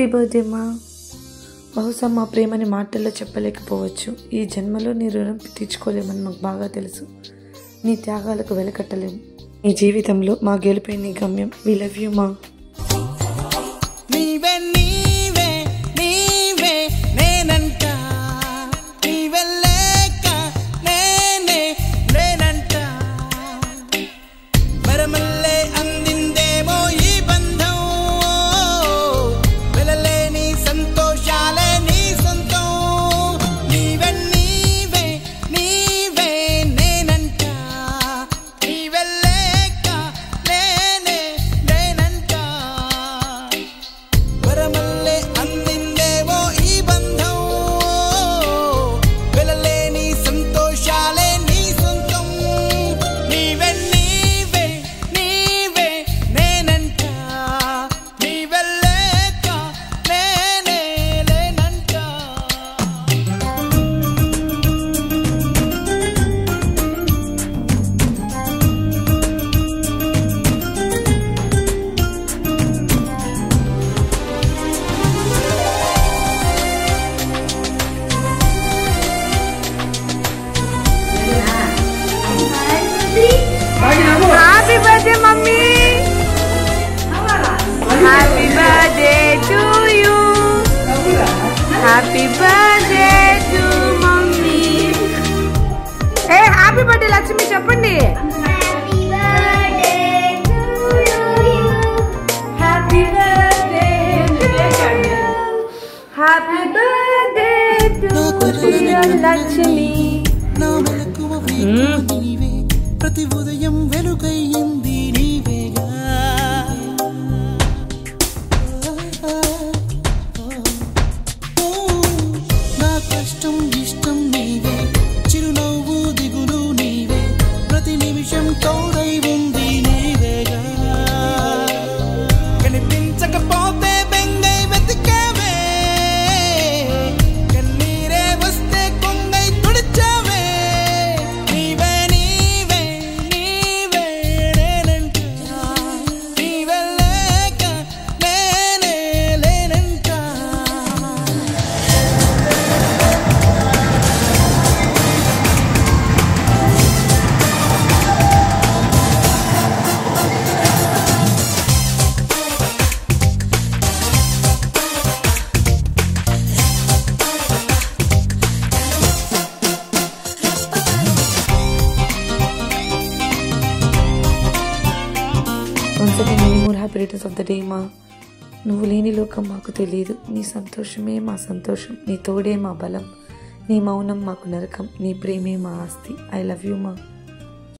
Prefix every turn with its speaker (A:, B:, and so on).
A: Happy birthday మా. బహుశా మా ప్రేమని మాటల్లో చెప్పలేకపోవచ్చు. ఈ జన్మలో నీ రుణం తీర్చుకోలేమని మాకు బాగా తెలుసు. నీ త్యాగాలకు వెలకట్టలేము. నీ జీవితంలో మా గెలుపే నీ గమ్యం. వి లవ్ యూ మా. Happy birthday, mommy. Happy birthday to you. Happy birthday to mommy. Hey, happy birthday, Lakshmi. Cheppandi.
B: Happy birthday to you.
A: Happy birthday to you. Happy birthday to Lakshmi.
C: ప్రతి ఉదయం వెలుగయ్యింది నీవేగా. నా కష్టం ఇష్టం నీవే, చిరునవ్వు దిగులు నీవే, ప్రతి నిమిషం తోడై ఉంది నీవేగా. కనిపించకపోతే బెంగై వెతికావే, కన్నీరే వస్తే కొంగై తుడిచావే.
A: Once again, many more happy returns of the day, మా. నువ్వు లేని లోకం మాకు తెలియదు. నీ సంతోషమే మా సంతోషం. నీ తోడే మా బలం. నీ మౌనం మాకు నరకం. నీ ప్రేమే మా ఆస్తి. ఐ లవ్ యూ మా.